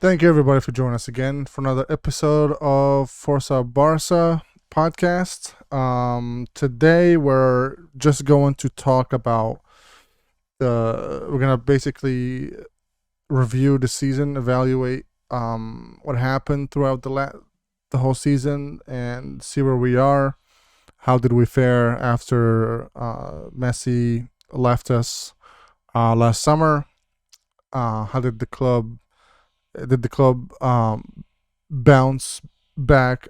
Thank you, everybody, for joining us again for another episode of Forca Barca podcast. Today, we're just going to talk about we're going to basically review the season, evaluate what happened throughout the whole season, and see where we are. How did we fare after Messi left us last summer? How did the club bounce back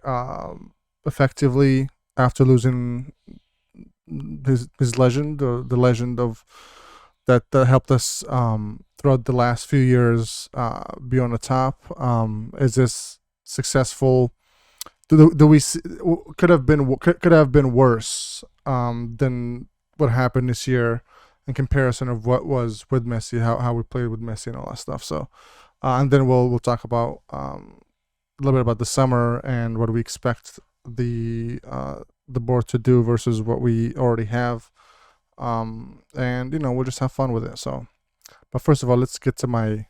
effectively after losing his legend, the legend of that helped us throughout the last few years be on the top? Is this successful? Do we could have been worse than what happened this year in comparison of what was with Messi, how we played with Messi and all that stuff. So, and then we'll talk about a little bit about the summer and what we expect the board to do versus what we already have. And we'll just have fun with it. So, but first of all, let's get to my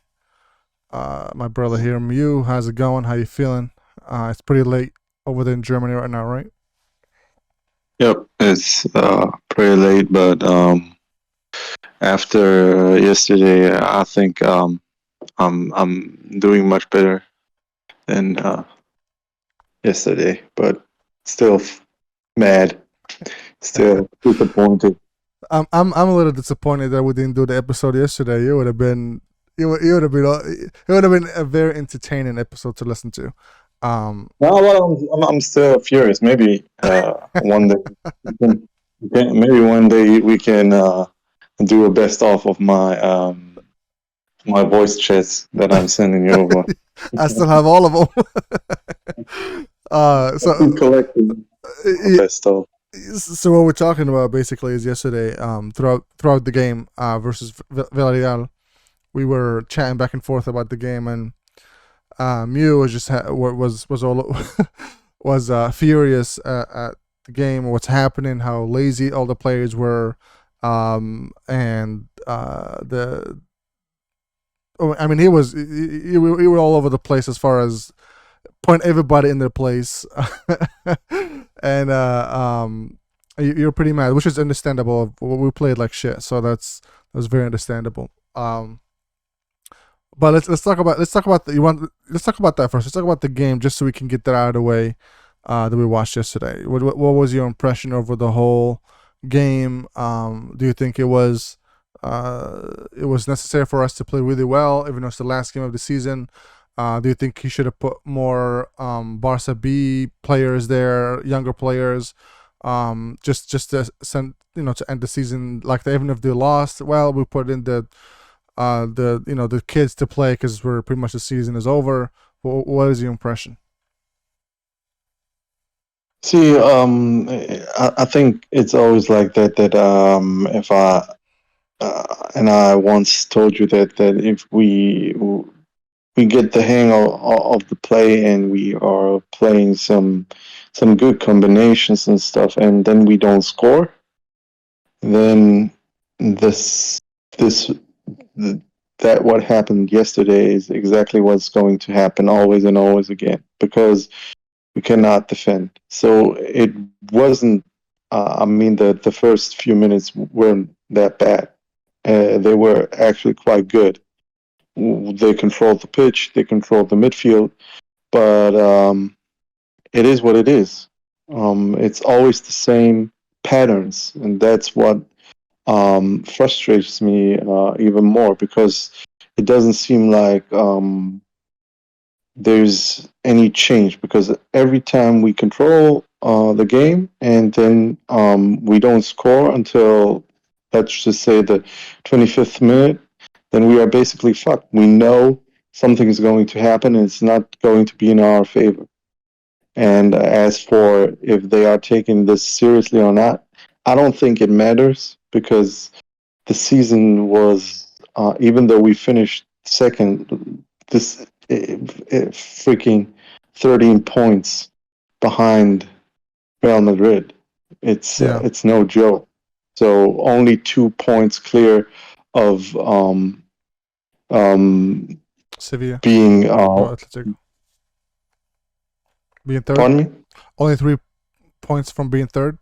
brother here, Mew. How's it going? How you feeling? It's pretty late over there in Germany right now, right? Yep, it's pretty late, but after yesterday, I think I'm doing much better than yesterday, but still mad, still disappointed. I'm a little disappointed that we didn't do the episode yesterday. It would have been a very entertaining episode to listen to. No, well, I'm still furious. Maybe one day, maybe one day we can do a best of my my voice chats that I'm sending you over. I still have all of them. So Collecting best of. so what we're talking about basically is yesterday, throughout the game versus Villarreal, we were chatting back and forth about the game, and Mew was just was all was furious at the game, what's happening, how lazy all the players were, and the. Oh, I mean, he were all over the place as far as point everybody in their place, and you're pretty mad, which is understandable. We played like shit, so that's very understandable. But let's talk about that first. Let's talk about the game just so we can get that out of the way. That we watched yesterday. What was your impression over the whole game? Do you think it was necessary for us to play really well, even though it's the last game of the season? Do you think he should have put more Barca B players there, younger players, just to send to end the season like that? Even if they lost, well, we put in the kids to play because we're pretty much the season is over. What is your impression? See, I think it's always like that. That if and I once told you that if we get the hang of the play and we are playing some good combinations and stuff, and then we don't score, then this this that what happened yesterday is exactly what's going to happen always and always again because we cannot defend. So it wasn't. I mean, the first few minutes weren't that bad. They were actually quite good. They controlled the pitch, they controlled the midfield, but it is what it is. It's always the same patterns, and that's what frustrates me even more because it doesn't seem like there's any change because every time we control the game and then we don't score until, let's just say, the 25th minute, then we are basically fucked. We know something is going to happen and it's not going to be in our favor. And as for if they are taking this seriously or not, I don't think it matters because the season was, even though we finished second, this freaking 13 points behind Real Madrid. Yeah. It's no joke. So only 2 points clear of Sevilla being or Athletic being third. pardon me. Only 3 points from being third. Is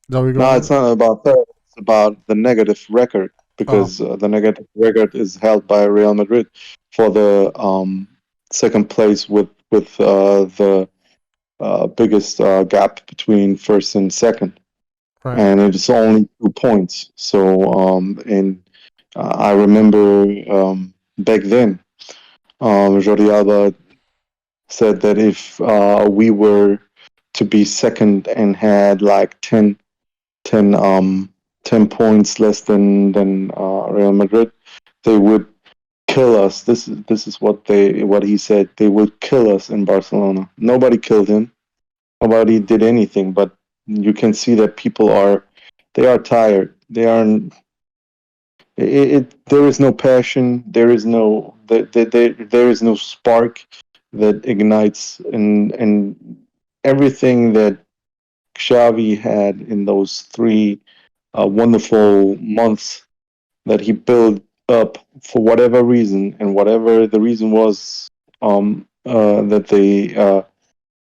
that what you're No, going it's with? not about that. It's about the negative record Oh, because the negative record is held by Real Madrid for the second place with the biggest gap between first and second, right. and it is only 2 points. So, and I remember back then, Jordi Alba said that if we were to be second and had like 10, 10 points less than Real Madrid, they would kill us. This is what he said. They would kill us in Barcelona. Nobody killed him. Nobody did anything. But you can see that people are tired. They aren't. There is no passion. There is no spark that ignites and everything that Xavi had in those three wonderful months that he built up for whatever reason, and whatever the reason was, that they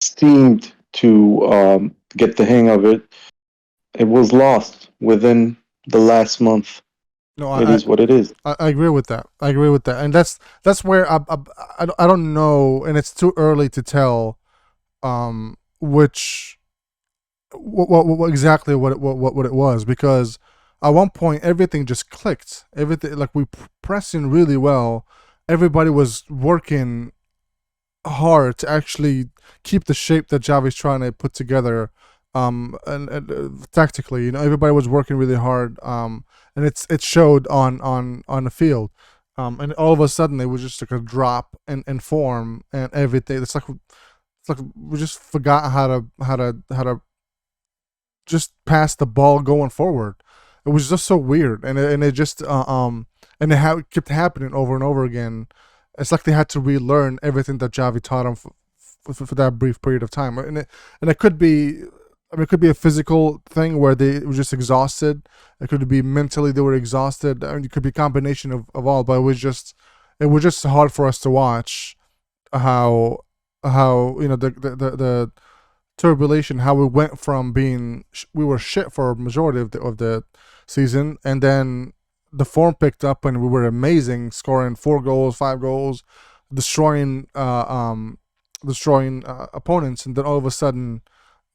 seemed to get the hang of it, it was lost within the last month. No, It is what it is. I agree with that. I agree with that, and that's where I don't know, and it's too early to tell which what exactly what it was, because at one point everything just clicked. Everything, like, we pressing really well. Everybody was working hard to actually keep the shape that Javi's trying to put together. And tactically, everybody was working really hard. And it showed on the field. And all of a sudden it was just like a drop in form and everything. It's like we just forgot how to just pass the ball going forward. It was just so weird, and it just and it kept happening over and over again. It's like they had to relearn everything that Javi taught them for that brief period of time, and it could be. I mean, it could be a physical thing where they were just exhausted. It could be mentally they were exhausted. I mean, it could be a combination of all. But it was just hard for us to watch how the turbulation, how we went from being we were shit for a majority of the season, and then the form picked up and we were amazing, scoring 4 goals, 5 goals, destroying opponents, and then all of a sudden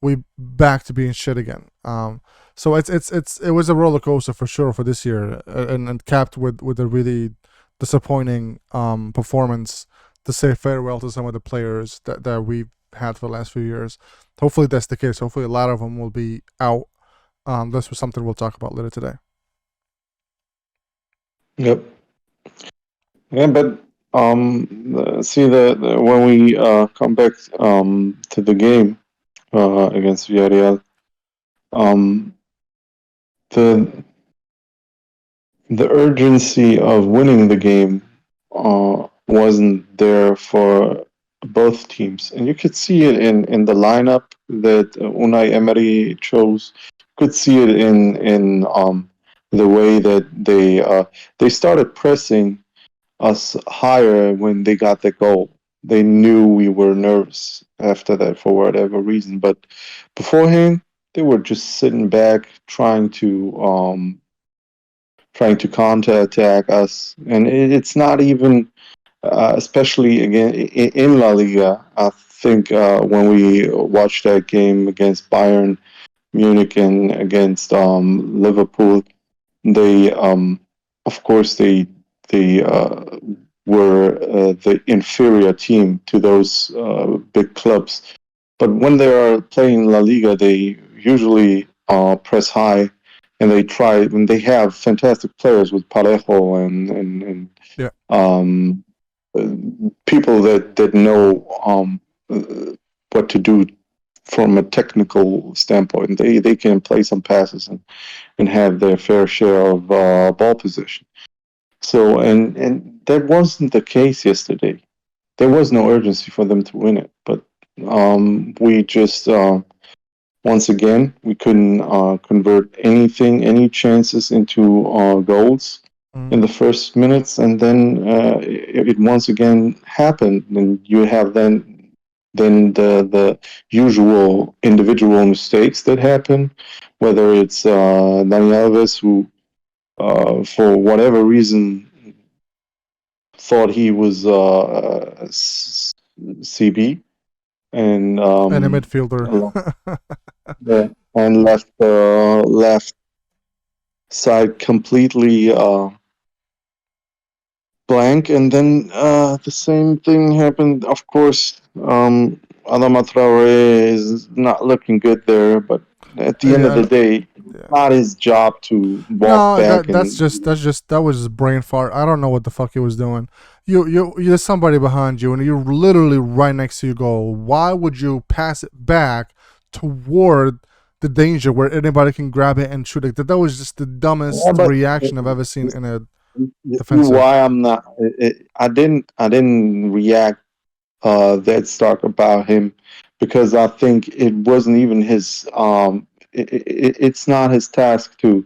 we back to being shit again. So it was a roller coaster for sure for this year, and capped with a really disappointing performance, to say farewell to some of the players that we've had for the last few years. Hopefully that's the case. Hopefully a lot of them will be out. This was something we'll talk about later today. Yep. Yeah, but see when we come back to the game against Villarreal, um, the the urgency of winning the game wasn't there for both teams, and you could see it in the lineup that Unai Emery chose. You could see it in the way that they started pressing us higher when they got the goal. They knew we were nervous after that for whatever reason, but beforehand they were just sitting back trying to counterattack us, and it's not even, especially again in La Liga. I think when we watched that game against Bayern Munich and against Liverpool, they, of course, they were the inferior team to those big clubs. But when they are playing La Liga, they usually press high, and they try. When they have fantastic players with Parejo and Yeah, um, people that know what to do from a technical standpoint, they can play some passes and have their fair share of ball possession. So and that wasn't the case yesterday. There was no urgency for them to win it, but we just once again we couldn't convert any chances into goals. in the first minutes, and then it once again happened, and you have then the usual individual mistakes that happen, whether it's Dani Alves, who for whatever reason thought he was CB, and And a midfielder. yeah, and left left side completely blank. And then the same thing happened. Of course, Adama Traore is not looking good there, but at the end of Yeah, the day, yeah. it's not his job to walk No, back that was just brain fart. I don't know what the fuck he was doing. There's somebody behind you, and you're literally right next to your goal. Why would you pass it back toward the danger where anybody can grab it and shoot it? That was just the yeah, dumbest but reaction I've ever seen in a you see defensive. why I'm not. I didn't react that stark about him because I think it wasn't even his. It's not his task to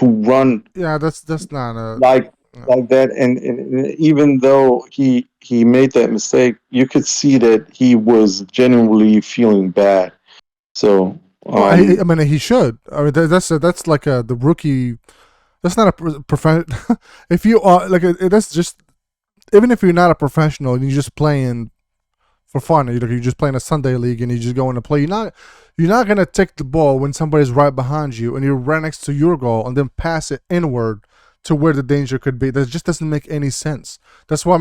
run Yeah, that's not a. like No. like that. And even though he made that mistake, you could see that he was genuinely feeling bad. So Well, I mean, he should. I mean, that's like the rookie. That's not a professional. If you are like, that's just, even if you're not a professional and you're just playing for fun, you're just playing a Sunday league and you just going to play. You're not gonna take the ball when somebody's right behind you and you're right next to your goal and then pass it inward to where the danger could be. That just doesn't make any sense. That's why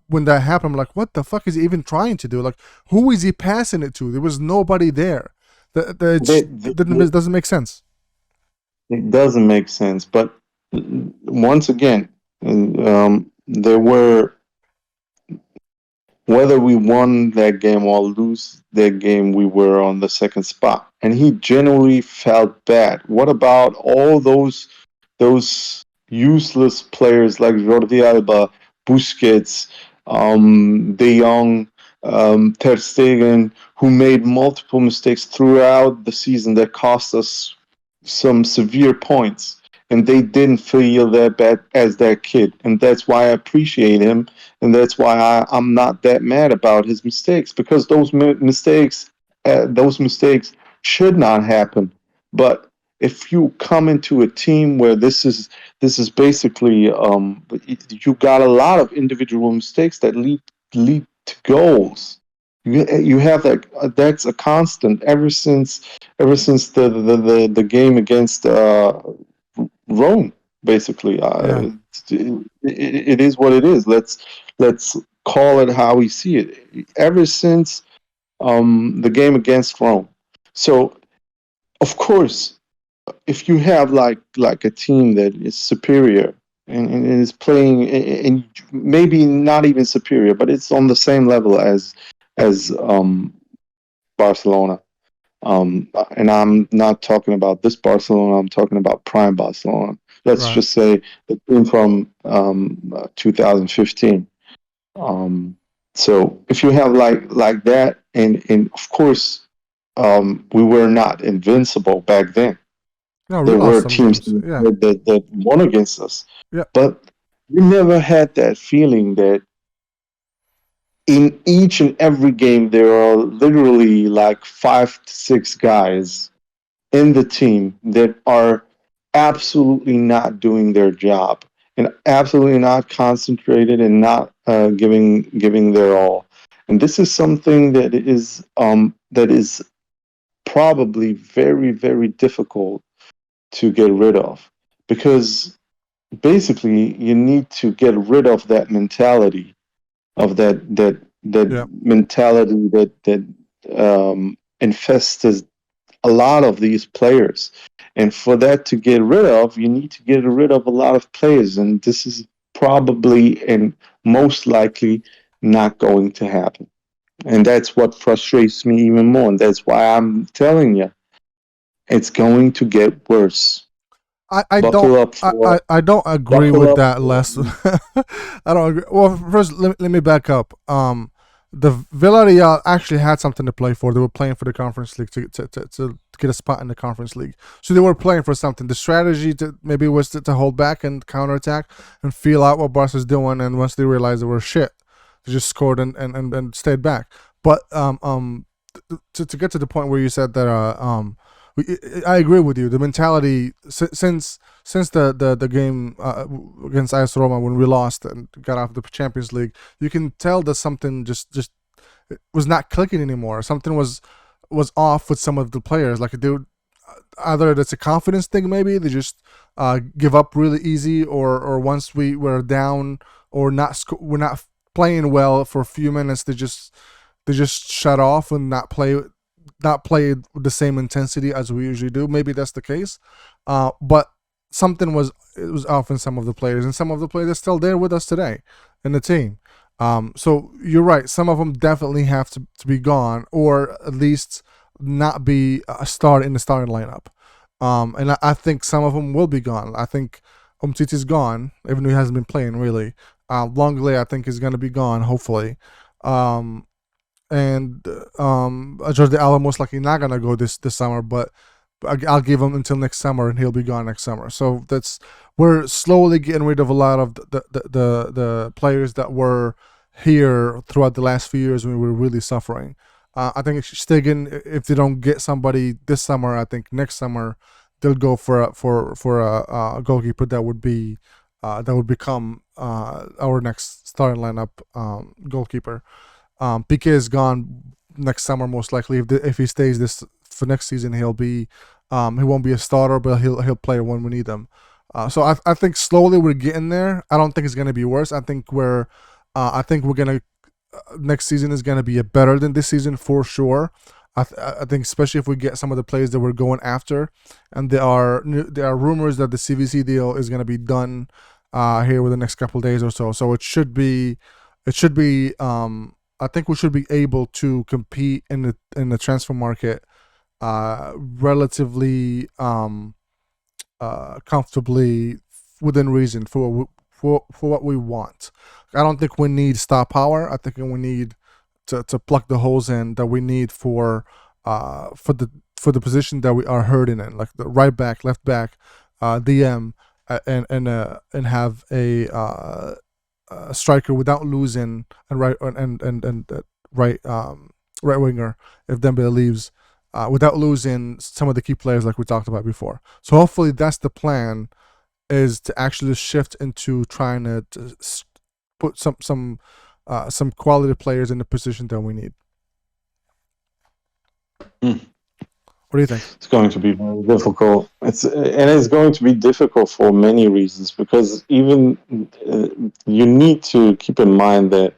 when that happened, I'm like, what the fuck is he even trying to do? Like, who is he passing it to? There was nobody there. they, It doesn't make sense. it doesn't make sense. But once again, there were, whether we won that game or lose that game, we were on the second spot, and he genuinely felt bad. What about all those useless players like Jordi Alba, Busquets, De Jong, Ter Stegen, who made multiple mistakes throughout the season that cost us some severe points, and they didn't feel that bad as that kid, and that's why I appreciate him, and that's why I'm not that mad about his mistakes, because those mistakes should not happen. But if you come into a team where this is basically you got a lot of individual mistakes that lead to goals. You have that. That's a constant ever since the game against Rome. Basically, Yeah, it is what it is. Let's call it how we see it. Ever since the game against Rome. So of course, if you have like a team that is superior and is playing, and maybe not even superior, but it's on the same level as Barcelona. And I'm not talking about this Barcelona. I'm talking about prime Barcelona. Let's right. just say the team from 2015. Um, so if you have like that, and of course, we were not invincible back then. No, we There lost were some teams games. Yeah, that won against us, yeah, but we never had that feeling that in each and every game there are literally like 5 to 6 guys in the team that are absolutely not doing their job and absolutely not concentrated and not giving their all. And this is something that is probably very, very difficult to get rid of, because basically you need to get rid of that mentality, of that yeah. mentality that infests a lot of these players. And for that to get rid of, you need to get rid of a lot of players. And this is probably and most likely not going to happen. And that's what frustrates me even more. And that's why I'm telling you, it's going to get worse. I don't Buckle up for I don't agree buckle with up that for less. I don't agree. Well, first let me back up. the Villarreal actually had something to play for. They were playing for the Conference League to get a spot in the Conference League. So they were playing for something. The strategy maybe was to hold back and counterattack and feel out what Barca's doing. And once they realized they were shit, they just scored and stayed back. But to get to the point where you said that I agree with you. The mentality since the game against AS Roma when we lost and got off the Champions League, you can tell that something just was not clicking anymore. Something was off with some of the players. Like they would, either it's a confidence thing, maybe they just give up really easy, or once we were down or we're not playing well for a few minutes, they just shut off and not play with the same intensity as we usually do. Maybe that's the case, but something was off in some of the players, and some of the players are still there with us today in the team. So you're right. Some of them definitely have to be gone, or at least not be a start in the starting lineup. And I think some of them will be gone. I think Umtiti's gone, even though he hasn't been playing really. Longley, I think, is going to be gone, hopefully. Um, and Jordi Alba most likely not gonna go this summer, but I'll give him until next summer, and he'll be gone next summer. So we're slowly getting rid of a lot of the players that were here throughout the last few years when we were really suffering. I think Stegen, if they don't get somebody this summer, I think next summer they'll go for a goalkeeper that would become our next starting lineup goalkeeper. Piqué is gone next summer most likely. If he stays this for next season, he won't be a starter, but he'll play when we need him. So I think slowly we're getting there. I don't think it's gonna be worse. I think we're gonna next season is gonna be better than this season for sure. I think especially if we get some of the players that we're going after, and there are rumors that the CVC deal is gonna be done here within the next couple of days or so. So it should be I think we should be able to compete in the transfer market relatively comfortably within reason for what we want. I don't think we need star power. I think we need to plug the holes in that we need for the position that we are hurting in, like the right back, left back, DM, and have a striker without losing, and right right winger if Dembele leaves, without losing some of the key players like we talked about before. So hopefully that's the plan, is to actually shift into trying to put some quality players in the position that we need. Hmm. What do you think? It's going to be very difficult. It's going to be difficult for many reasons, because even you need to keep in mind that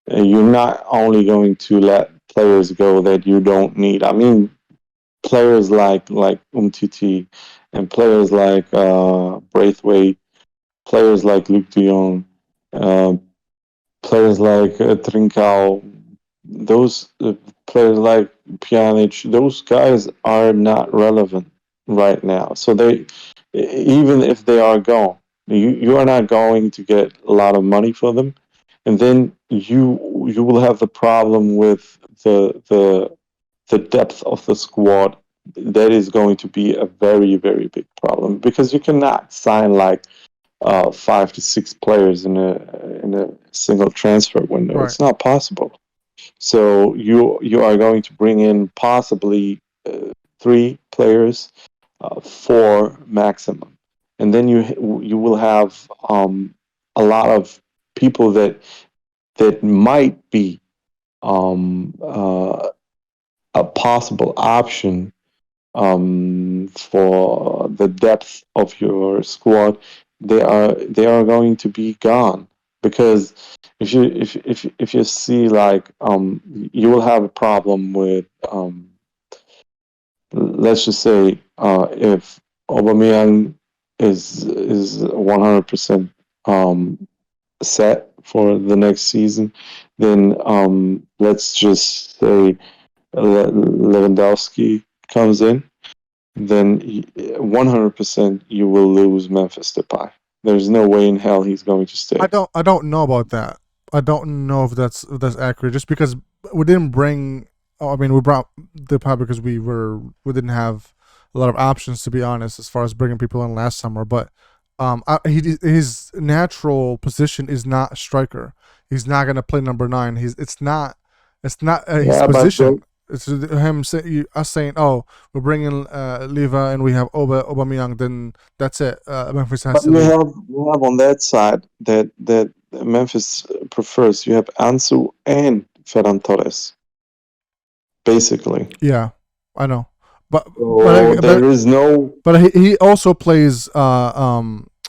you're not only going to let players go that you don't need. I mean, players like Umtiti, and players like Braithwaite, players like Luke de Jong, uh, players like Trincao, those players like Pjanic, those guys are not relevant right now. So even if they are gone, you are not going to get a lot of money for them, and then you will have the problem with the depth of the squad. That is going to be a very, very big problem, because you cannot sign like 5 to 6 players in a single transfer window. Right. It's not possible. So you are going to bring in possibly 3 players, 4 maximum, and then you will have a lot of people that might be a possible option for the depth of your squad. They are going to be gone, because if you see, like, you will have a problem with, let's just say, if Aubameyang is 100% set for the next season, then let's just say Lewandowski comes in, then 100% you will lose Memphis Depay. There's no way in hell he's going to I stay. don't I don't know about that. I don't know if that's accurate. Just because we didn't bring, oh, I mean, we brought Depay because we didn't have a lot of options, to be honest, as far as bringing people in last summer. But his natural position is not striker. He's not gonna play number 9. It's not his Yeah, but position. It's him us saying, "Oh, we're bringing Liva and we have Aubameyang." Then that's it. Memphis has but to leave. you have on that side that Memphis prefers. You have Ansu and Ferran Torres, basically. Yeah, I know, but but So I, there but is no. but he also plays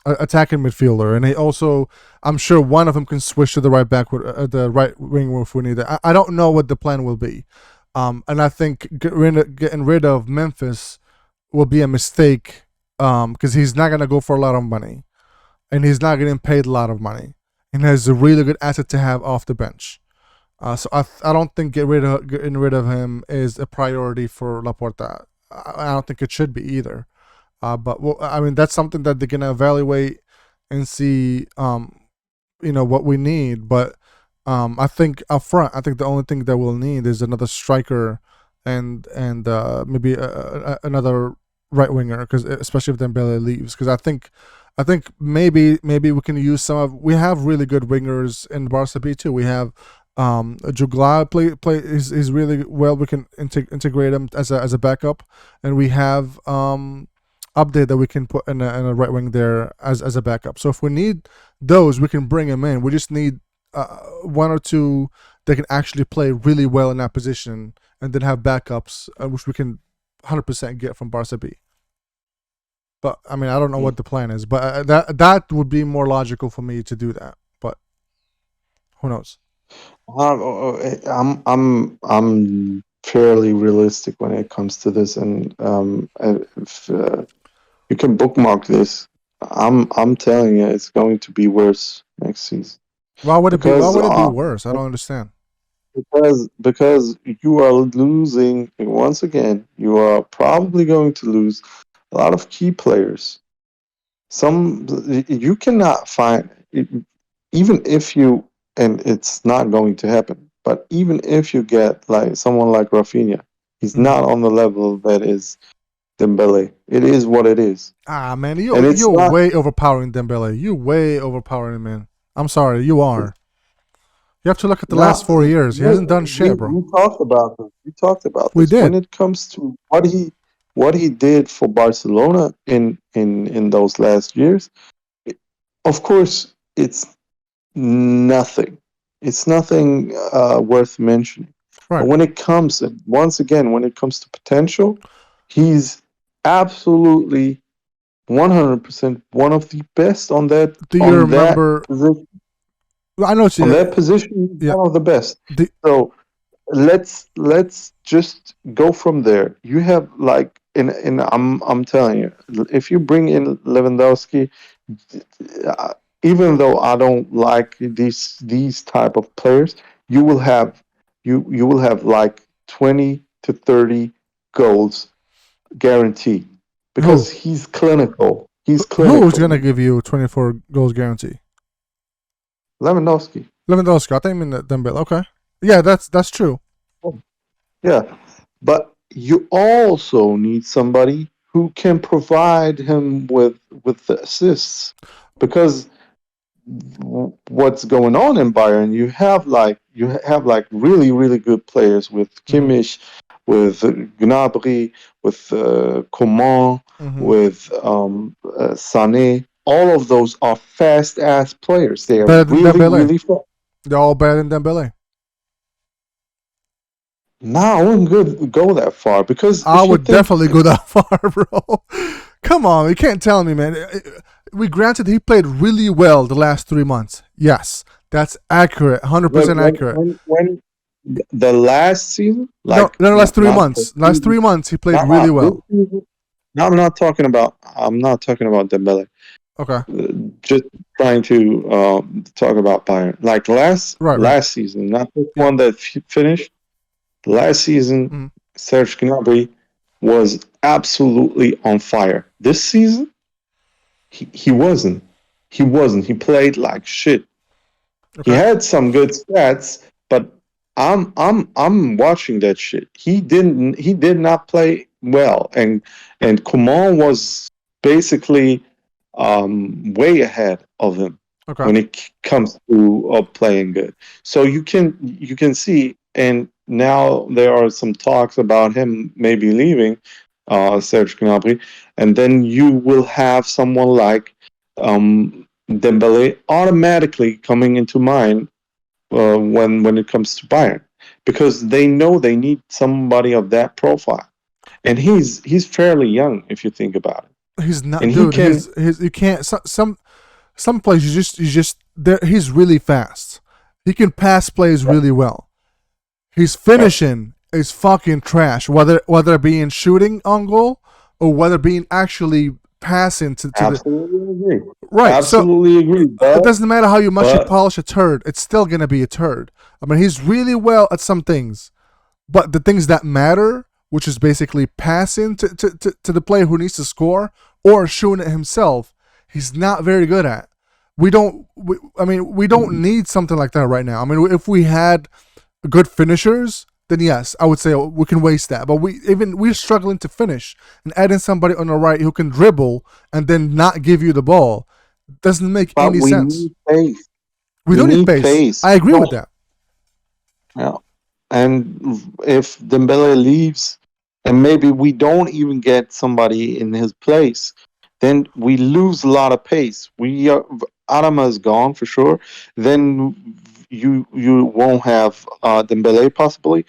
attacking midfielder, and he also, I'm sure one of them can switch to the right back with the right wing if we need it. I don't know what the plan will be, and I think getting rid of Memphis will be a mistake, because he's not gonna go for a lot of money, and he's not getting paid a lot of money, and has a really good asset to have off the bench. So I don't think getting rid of him is a priority for Laporta. I don't think it should be either. But well, I mean, that's something that they're gonna evaluate and see, what we need. But I think up front, I think the only thing that we'll need is another striker and maybe another right winger, because especially if Dembele leaves, because I think maybe we can use some of. We have really good wingers in Barca B too. We have Jugla play is really well. We can integrate him as a backup, and we have update that we can put in a right wing there as a backup. So if we need those, we can bring him in. We just need one or two that can actually play really well in that position, and then have backups, which we can 100% get from Barca B. But I mean, I don't know what the plan is, but that would be more logical for me to do that. But who knows? I'm fairly realistic when it comes to this, and if you can bookmark this, I'm telling you, it's going to be worse next season Why would it be? Why because would it be worse? I don't understand. because you are losing once again. You are probably going to lose a lot of key players. Some you cannot find, even if you, and it's not going to happen. But even if you get like someone like Rafinha, he's Mhm. not on the level that is Dembele. It is what it is, Man, you and it's you're not. way overpowering Dembele. You way overpowering him, man. I'm sorry, you are. You have to look at the last Not 4 years. He hasn't done shit, bro. we talked about this. We talked about We this when did. it comes to what he did for Barcelona in those last years. Of course, it's nothing. It's nothing worth mentioning. But Right. when it comes, and once again, when it comes to potential, he's absolutely 100% one of the best on that Do you on that remember? position. I know. On that position, he's Yeah. one of the best. The, So let's just go from there. You have like in I'm telling you, if you bring in Lewandowski, uh, even though I don't like these type of players, you will have you will have like 20 to 30 goals guaranteed who? because he's clinical. He's Who's clinical. gonna give you 24 goals guarantee? Lewandowski. Lewandowski. I think I mean Dembele. Okay. Yeah, that's true. Yeah, but you also need somebody who can provide him with the assists, because what's going on in Bayern, you have like really good players with Hmm. Kimmich, with Gnabry, with Coman, Hmm. with Sané. All of those are fast ass players. They are Better than Dembele. really fast. They're all better than Dembele. Now I wouldn't go that far because I if you would think definitely go that far, bro. Come on, you can't tell me, man. We granted he played really well the last 3 months. Yes, that's accurate, Look, 100% accurate. when the last season, No, like no, last three not the months. Last season, 3 months he played really not this well. season. No, I'm not talking about Dembele. Okay, Just trying to talk about Bayern. Like right. last season, not this Yeah. one that finished. Last season, Mm. Serge Gnabry was absolutely on fire. This season, he wasn't. He wasn't. He played like shit. He Okay. had some good stats, but I'm watching that shit. He did not play well, and Coman was basically way ahead of him Okay. when it comes to playing good. So you can see, and now there are some talks about him maybe leaving, Serge Gnabry, and then you will have someone like Dembele automatically coming into mind when it comes to Bayern, because they know they need somebody of that profile, and he's fairly young if you think about it, He's and not, he dude. can. His you can't. Some plays you just there. He's really fast. He can pass plays really well. His Yeah, finishing is fucking trash. Whether it being shooting on goal or whether being actually passing to the absolutely agree. right. So Absolutely agree. it doesn't matter how you much you But polish a turd. It's still gonna be a turd. I mean, he's really well at some things, but the things that matter, which is basically passing to the player who needs to score or shooting it himself, he's not very good at. I mean, we don't need something like that right now. I mean, if we had good finishers, then yes, I would say we can waste that. But we're struggling to finish, and adding somebody on the right who can dribble and then not give you the ball doesn't make but any we sense. need pace. We We do need need pace. pace. I agree with No, that. yeah. And if Dembele leaves, and maybe we don't even get somebody in his place, then we lose a lot of pace. Adama is gone for sure. Then you won't have Dembele possibly.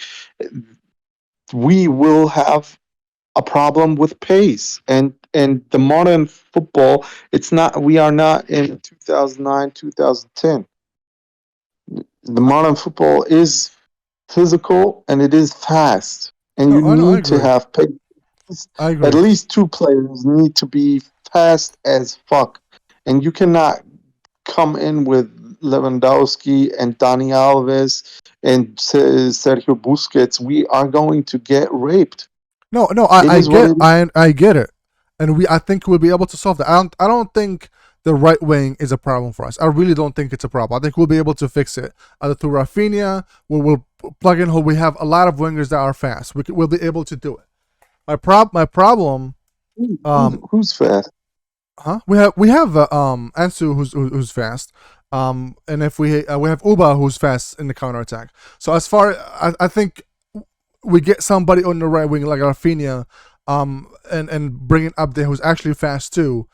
We will have a problem with pace, and the modern football. It's not. We are not in 2009, 2010. The modern football is physical and it is fast, and No, you I know, I need to agree. have pace. I At agree. least two players need to be fast as fuck, and you cannot come in with Lewandowski and Dani Alves and Sergio Busquets. We are going to get raped. No, no, It I is what get, it is. I get it, and I think we'll be able to solve that. I don't think the right wing is a problem for us. I really don't think it's a problem. I think we'll be able to fix it either through Rafinha, where we'll plug in. We have a lot of wingers that are fast. We'll be able to do it. My problem, um, Who's fast? huh? We have Ansu who's fast. And if we have Uba who's fast in the counter attack. So as far I think we get somebody on the right wing like Rafinha, and bring it up there who's actually fast too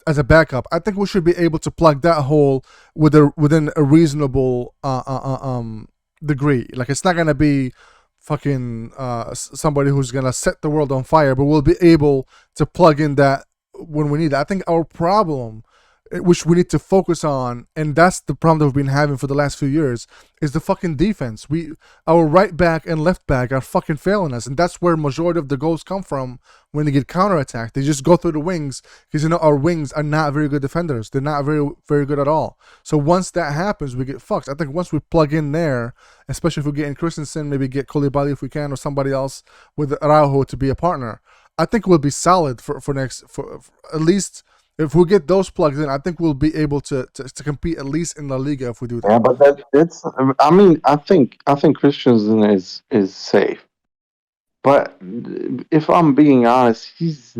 as a backup. I think we should be able to plug that hole within a reasonable degree. Like it's not gonna be fucking somebody who's gonna set the world on fire, but we'll be able to plug in that when we need it. I think our problem, which we need to focus on, and that's the problem that we've been having for the last few years, is the fucking defense. Our right back and left back are fucking failing us, and that's where majority of the goals come from when they get counterattacked. They just go through the wings because our wings are not very good defenders. They're not very good at all. So once that happens, we get fucked. I think once we plug in there, especially if we get in Christensen, maybe get Koulibaly if we can, or somebody else with Araujo to be a partner. I think we'll be solid for next for at least if we get those plugs in. I think we'll be able to compete at least in La Liga if we do that. Yeah, but that's. I mean, I think Christensen is safe. But if I'm being honest, he's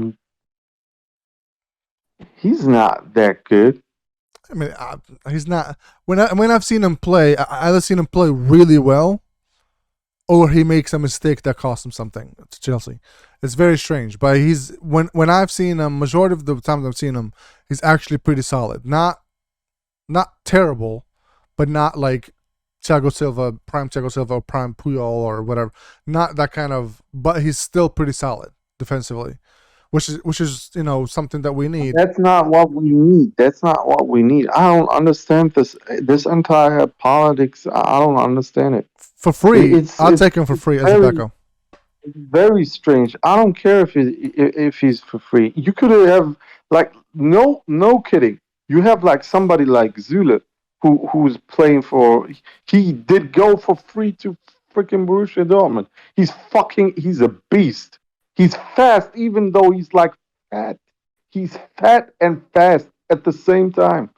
not that good. I mean, he's not. When I've seen him play, I either seen him play really well, or he makes a mistake that costs him something to Chelsea. It's very strange, but he's when I've seen him, majority of the times I've seen him, he's actually pretty solid. Not terrible, but not like Thiago Silva, or prime Puyol or whatever. Not that kind of, but he's still pretty solid defensively, which is something that we need That's not what we need. That's not what we need. I don't understand this entire politics. I don't understand it. for free. It's I'll it's take him for it's free as a very backup. very strange. I don't care if he's for free. You could have like no kidding. You have like somebody like Zule who's playing for. He did go for free to freaking Borussia Dortmund. He's a beast. He's fast even though he's like fat. He's fat and fast at the same time.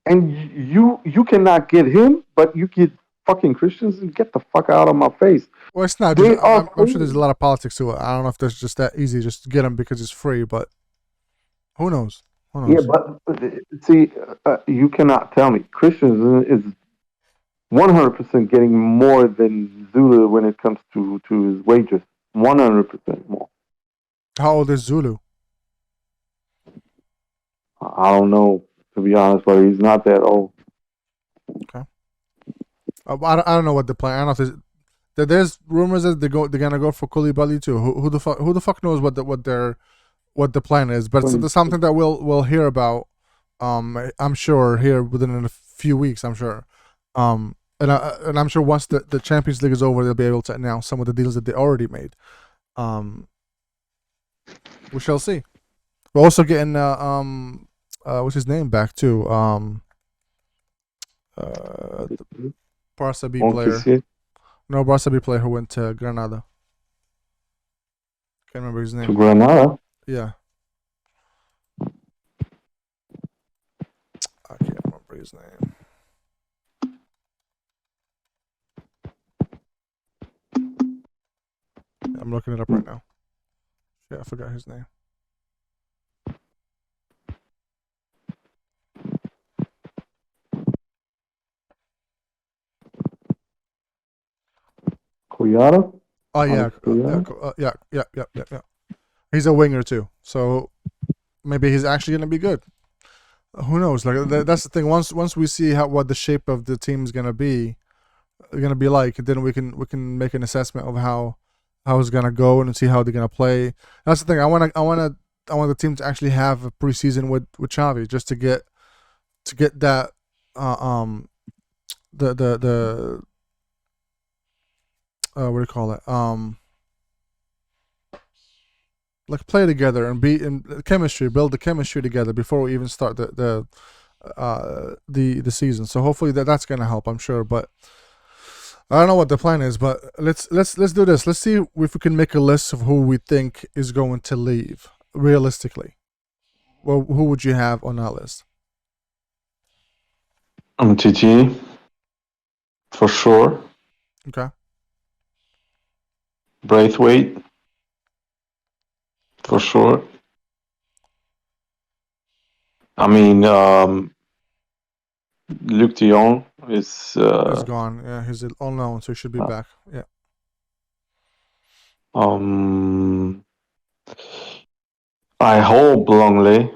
and you cannot get him, but you get fucking Christians and get the fuck out of my face. Well, it's not just. They are I'm sure there's a playing. lot of politics to it. I don't know if that's just that easy, just to get him because it's free. But who knows? Who Yeah, knows? but see, you cannot tell me Christians is 100% getting more than Zulu when it comes to his wages. 100% more. How old is Zulu? I don't know, to be honest, but he's not that old. Okay. I don't know what the plan. I don't know if there's rumors that they're gonna go for Koulibaly too. Who the fuck knows what the plan is? But it's something that we'll hear about. I'm sure here within a few weeks. I'm sure. And I'm sure once the Champions League is over, they'll be able to announce some of the deals that they already made. We shall see. We're also getting what's his name back too. The Barca B player. No, Barca B player who went to Granada. Can't remember his To name. Granada? Yeah, I can't remember his name. I'm looking it up right now. Yeah, I forgot his name. Kuyata? Oh yeah, yeah. He's a winger too, so maybe he's actually gonna be good. Who knows? Like that's the thing. Once we see what the shape of the team is gonna be like, then we can make an assessment of how it's gonna go and see how they're gonna play. That's the thing. I want the team to actually have a preseason with Xavi just to get that the what do you call it like play together and be in chemistry, build the chemistry together before we even start the season. So hopefully that's gonna help. I'm sure, but I don't know what the plan is. But let's do this. Let's see if we can make a list of who we think is going to leave realistically. Well, who would you have on that list? TG, for sure. Okay. Braithwaite, for Yep. sure. I mean, Luc de Jong is. He's gone. Yeah, he's all known, so he should be back. Yeah. Um, I hope Longley,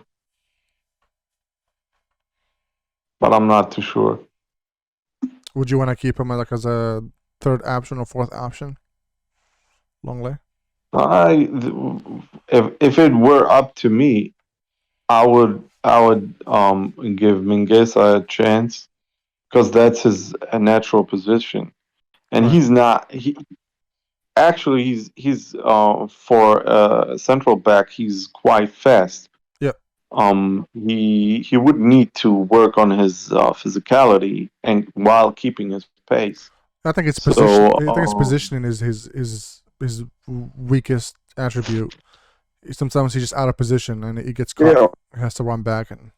but I'm not too sure. Would you want to keep him like as a third option or fourth option? Longley. If it were up to me, I would give Mingueza a chance because that's his natural position, and Right. he's not. He's for central back. He's quite fast. Yep. He would need to work on his physicality and while keeping his pace. I think it's position. So I think it's positioning is his weakest attribute. Sometimes he's just out of position and he gets caught. yeah, He has to run back and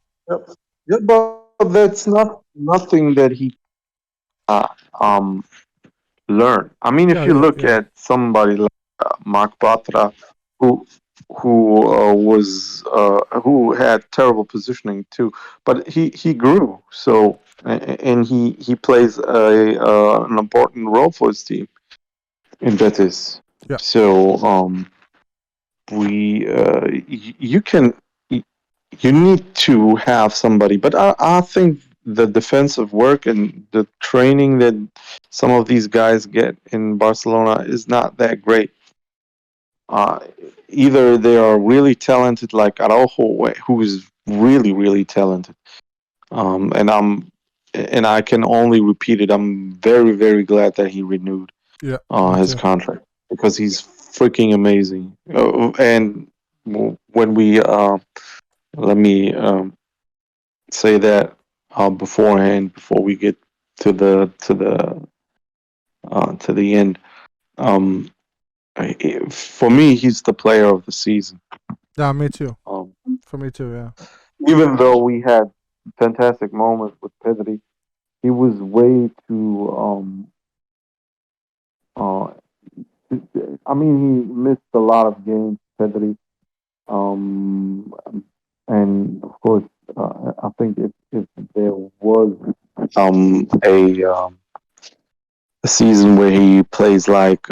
yeah, but that's nothing that he uh, um learn. I mean, if you look yeah. at somebody like Mark Batra, who who had terrible positioning too, but he grew. So and he plays an important role for his team in Betis. Yeah. So we you can you need to have somebody, but I think the defensive work and the training that some of these guys get in Barcelona is not that great. Uh, Either they are really talented, like Araujo, who is really talented, and I can only repeat it. I'm very glad that he renewed Yeah. Me his too. contract because he's freaking amazing. And when we let me say that beforehand before we get to the end. Um, for me, he's the player of the season. Yeah. Me too. Um, For me too. Yeah. Even though we had fantastic moments with Pedri. He was way too. Uh, I mean, he missed a lot of games, Pedri. Um, and of course, I think if there was a season where he plays like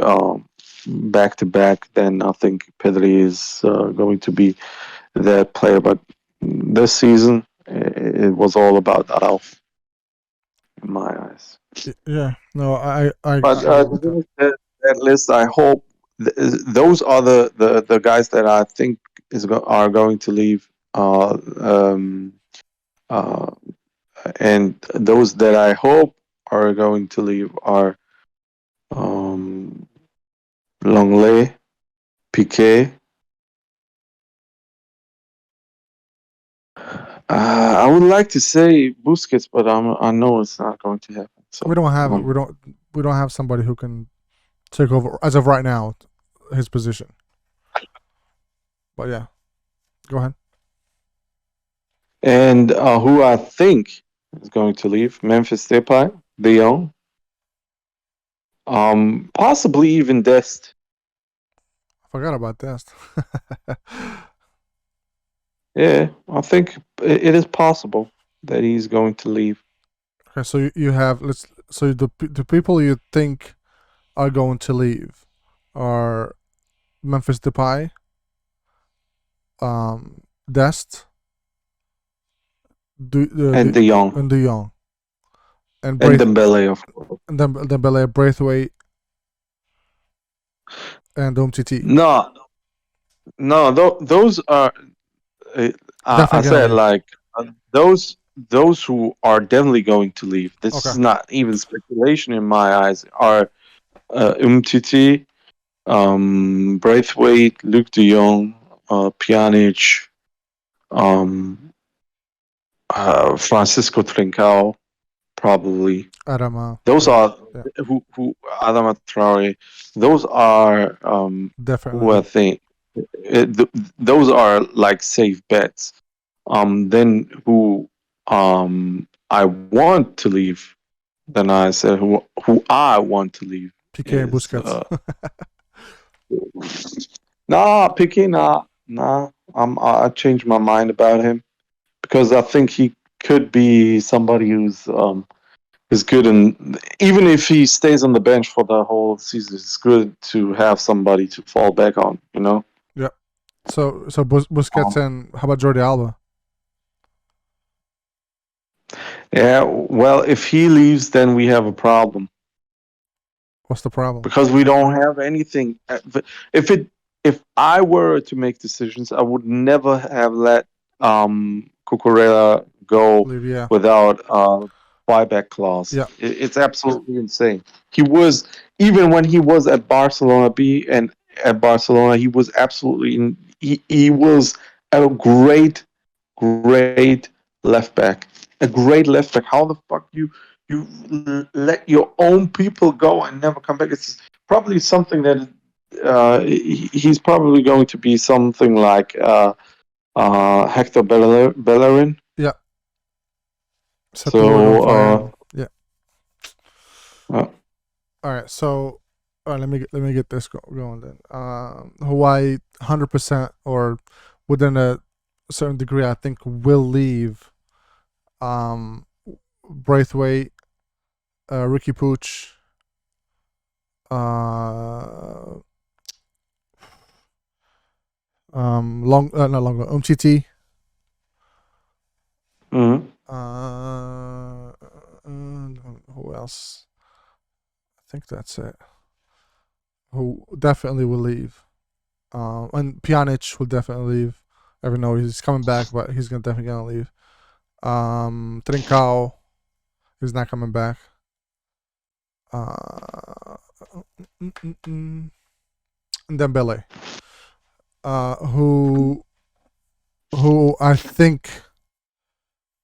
back to back, then I think Pedri is going to be that player. But this season, it was all about Araujo in my eyes. Yeah, no, But I agree to with that. finish that list, I hope those are the guys that I think are going to leave. Uh, and those that I hope are going to leave are um, Longley, Piquet. I would like to say Busquets, but I know it's not going to happen. We So don't have we don't have somebody who can take over as of right now his position. But yeah, go ahead. and who I think is going to leave Memphis Depay, De Jong, possibly even Dest. I forgot about that. Yeah, I think it is possible that he's going to leave. Okay, so you have the people you think are going to leave are Memphis Depay, Dest, And De Jong and De Jong, and and Dembele, of course. and then Dembele, Braithwaite, and Umtiti. No, no, those are. Uh, I Definitely gonna said leave. like those who are definitely going to leave. This Okay, is not even speculation in my eyes. Are Umtiti, Braithwaite, Luke De Jong, Pjanic, um, Francisco Trincao, probably. Adama, Those yeah, are yeah, who Adama Traore. Those are definitely who I leave. think those are like safe bets. Then who I want to leave. Then I said who I want to leave PK and is Busquets. nah Piqué nah. I changed my mind about him because I think he could be somebody who's is good, and even if he stays on the bench for the whole season, it's good to have somebody to fall back on. You know. Yeah. So Busquets Um, and how about Jordi Alba? yeah. Well, if he leaves, then we have a problem What's the problem? because we don't have anything. If it if I were to make decisions, I would never have let Cucurella go Leave, yeah, without buyback clause. yeah. It's absolutely insane. He was even when he was at Barcelona B and at Barcelona, he was absolutely he was a great left back, a great left back. How the fuck you let your own people go and never come back? It's probably something that he's probably going to be something like Hector Bellerin. Yeah, set the world on So fire. Yeah. uh, All right. So, all right. Let me get this going then. Hawaii, 100% or within a certain degree, I think will leave. Um, Braithwaite, Ricky Pooch, uh, not long, Umtiti. mhm. Who else? I think that's it. Who definitely will leave. And Pjanic will definitely leave. Even though he's coming back, but he's definitely gonna leave. Trincao, he's not coming back. Uh, and Dembele, who I think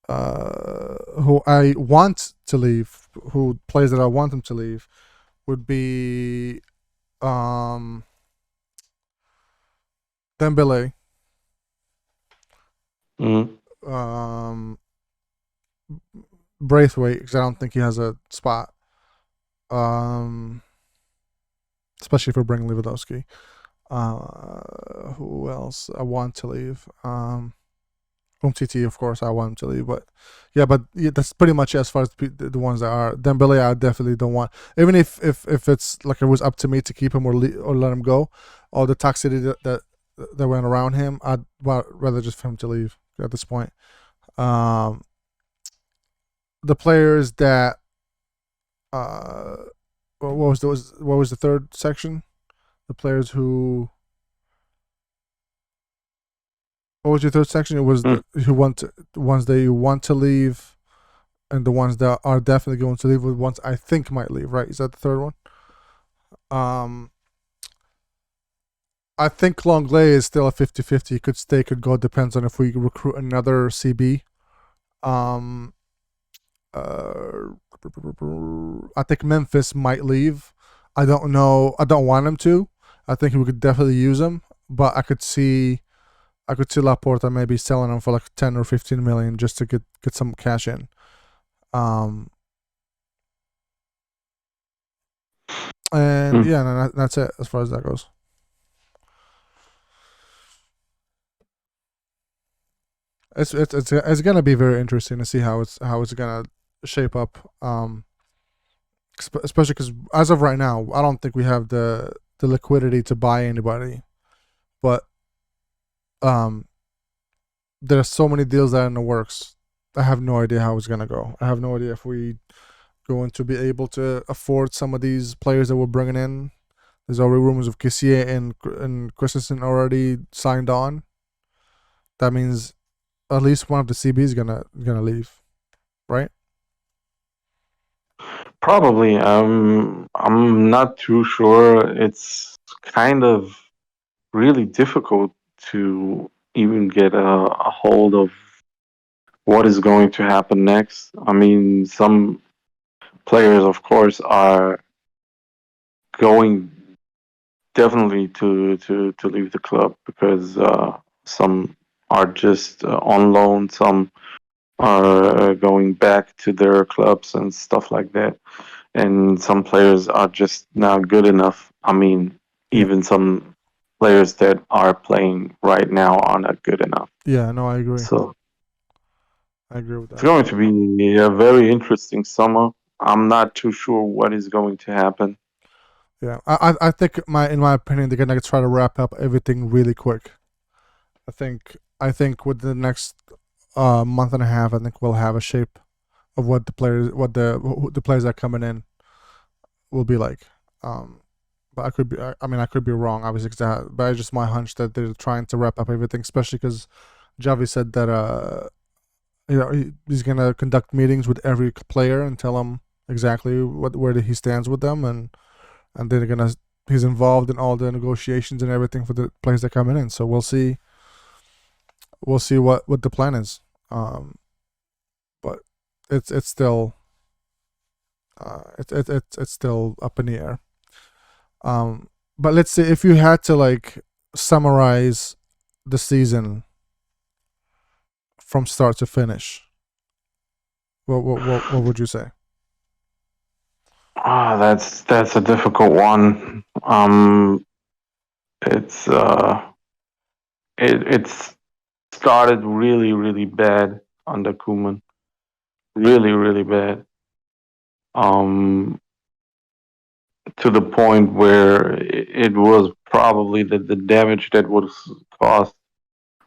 who I want to leave, who plays that I want him to leave, would be um, Dembele, Mhm. um, Braithwaite, because I don't think he has a spot. Especially if we're bringing Lewandowski. Who else I want to leave? Umtiti, of course, I want him to leave, but yeah, that's pretty much it as far as the ones that are. Dembele, I definitely don't want. Even if it's like it was up to me to keep him or let him go, all the toxicity that went around him, I'd rather just for him to leave at this point. Um, the players that what was the third section? The players who what was your third section? It was Mm. the ones that you want to leave, and the ones that are definitely going to leave, with ones I think might leave. Right? Is that the third one? Um, I think Longley is still a 50-50. He could stay, could go. Depends on if we recruit another CB. Um, uh, I think Memphis might leave. I don't know. I don't want him to. I think we could definitely use him, but I could see Laporta maybe selling him for like 10 or 15 million just to get some cash in. Um, and Mm. yeah, no, that's it as far as that goes. It's gonna be very interesting to see how it's gonna shape up. Especially because as of right now, I don't think we have the liquidity to buy anybody. But um, there are so many deals that are in the works. I have no idea how it's gonna go. I have no idea if we going to be able to afford some of these players that we're bringing in. There's already rumors of Kissier and Christensen already signed on. That means at least one of the CBs is gonna leave, right? Probably. I'm not too sure. It's kind of really difficult to even get a hold of what is going to happen next. I mean, some players, of course, are going definitely to leave the club because some are just on loan, some are going back to their clubs and stuff like that. And some players are just not good enough. I mean, Yeah, even some players that are playing right now are not good enough. yeah. No, I agree. So I agree with it's that. going to be a very interesting summer. I'm not too sure what is going to happen. Yeah, I think in my opinion they're gonna try to wrap up everything really quick. I think with the next month and a half, I think we'll have a shape of what the players that are coming in will be like. Um, but I could be I mean I could be wrong obviously, but it's just my hunch that they're trying to wrap up everything, especially because Javi said that he's gonna conduct meetings with every player and tell them exactly where he stands with them, and they're gonna he's involved in all the negotiations and everything for the players that coming in. So we'll see what the plan is. Um, but it's still it's still up in the air. But let's say if you had to like summarize the season from start to finish, what would you say? Ah, that's a difficult one. It's it's started really bad under Koeman, really bad. Um, to the point where it was probably that the damage that was caused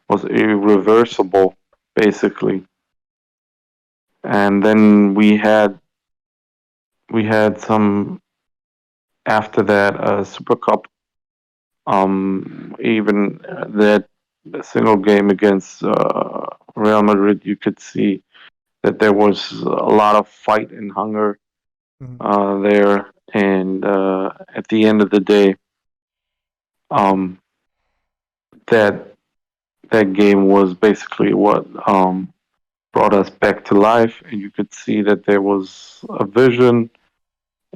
was irreversible, basically. And then we had some after that Super Cup. Even that single game against Real Madrid, you could see that there was a lot of fight and hunger Mm-hmm. there. And at the end of the day, um, that that game was basically what brought us back to life. And you could see that there was a vision,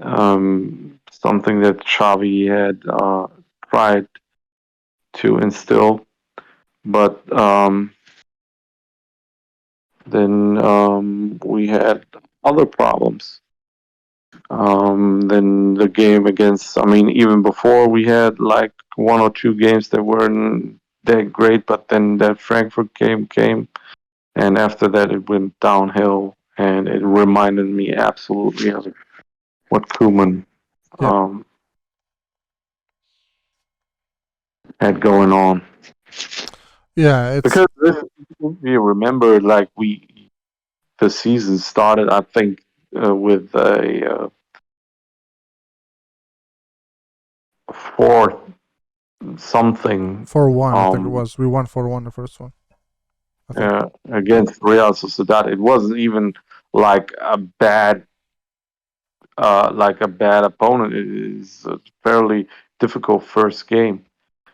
something that Xavi had tried to instill. But then we had other problems. Then the game against, I mean, even before we had like one or two games that weren't that great, but then that Frankfurt game came, and after that it went downhill, and it reminded me absolutely of what Koeman Yeah, um, had going on. yeah. It's Because you remember, like the season started, I think, with a fourth something 4-1. I think it was. We won 4-1 the first one. I think. against Real Sociedad. It wasn't even like a bad opponent. It is a fairly difficult first game.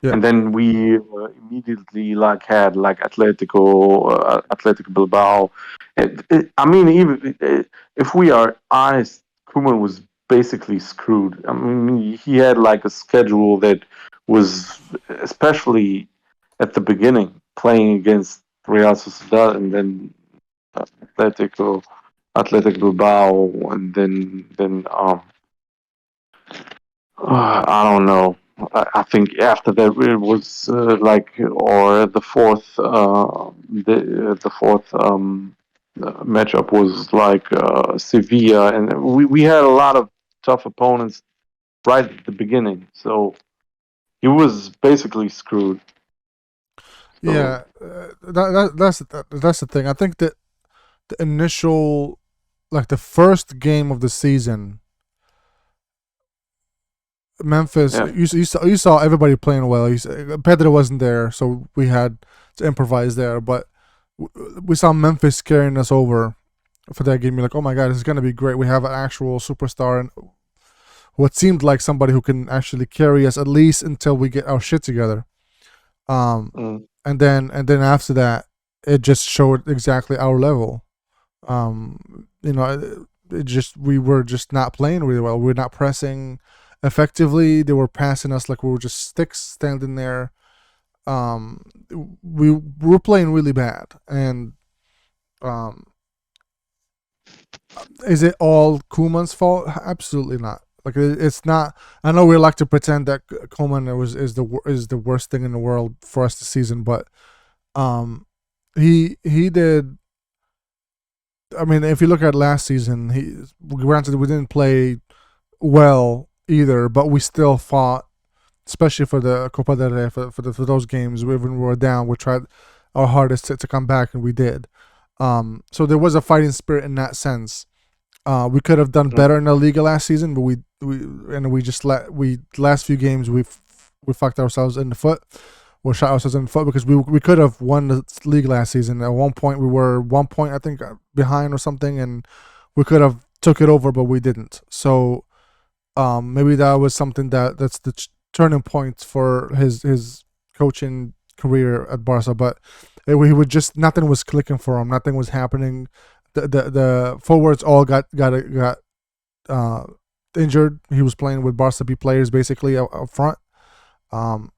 Yeah, And then we immediately like had like Atletico Bilbao. I mean, even if we are honest, Koeman was basically screwed. I mean, he had like a schedule that was, especially at the beginning, playing against Real Sociedad and then Atletico, Athletic Bilbao, and then I don't know. I think after that it was or the fourth matchup was like Sevilla, and we had a lot of tough opponents right at the beginning, so he was basically screwed. So yeah. That's the thing. I think that the initial, like the first game of the season, Memphis, yeah, you saw everybody playing well. Pedro wasn't there, so we had to improvise there. But we saw Memphis carrying us over for that game. You're like, oh my god, this is gonna be great. We have an actual superstar and what seemed like somebody who can actually carry us at least until we get our shit together. Um, mm, and then after that, it just showed exactly our level. It just we were just not playing really well. We are not pressing effectively. They were passing us like we were just sticks standing there. Um, we were playing really bad, and um, is it all Kuman's fault? Absolutely not. Like it's not. I know we like to pretend that Kuman is the worst thing in the world for us this season, but um, he did. I mean, if you look at last season, granted we didn't play well either, but we still fought, especially for the Copa del Rey for those games. When we were down, we tried our hardest to come back, and we did. So there was a fighting spirit in that sense. We could have done mm, better in the Liga last season, but we just last few games we fucked ourselves in the foot. We shot ourselves in the foot because we could have won the league last season. At one point we were 1 point I think behind or something, and we could have took it over, but we didn't. So maybe that was something that's the turning point for his coaching career at Barca. But he would just nothing was clicking for him. Nothing was happening. The forwards all got uh, injured. He was playing with Barca B players basically up front, and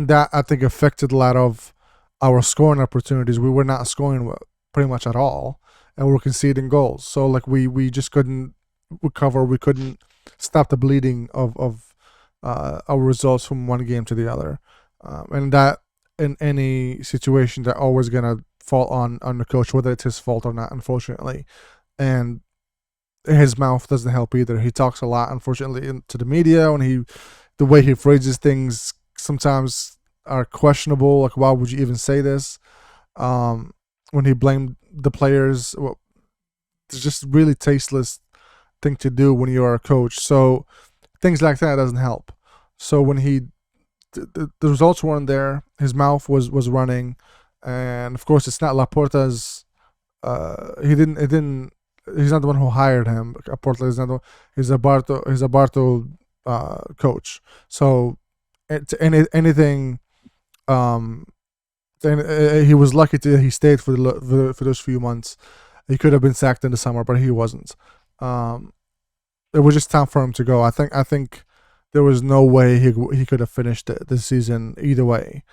that I think affected a lot of our scoring opportunities. We were not scoring pretty much at all, and we were conceding goals. So like we just couldn't recover. We couldn't stop the bleeding of our results from one game to the other, and that in any situation that always gonna fall on the coach, whether it's his fault or not, unfortunately. And his mouth doesn't help either. He talks a lot, unfortunately, to the media, and the way he phrases things sometimes are questionable. Like, why would you even say this? When he blamed the players, well, it's just really tasteless thing to do when you are a coach. So things like that doesn't help. So when the results weren't there, his mouth was running, and of course it's not Laporta's. He didn't. It didn't. He's not the one who hired him. Laporta is not. He's a Barto. He's a Barto coach. So anything. Um, he was lucky to he stayed for those few months. He could have been sacked in the summer, but he wasn't. Um, it was just time for him to go. I think there was no way he could have finished the season either way.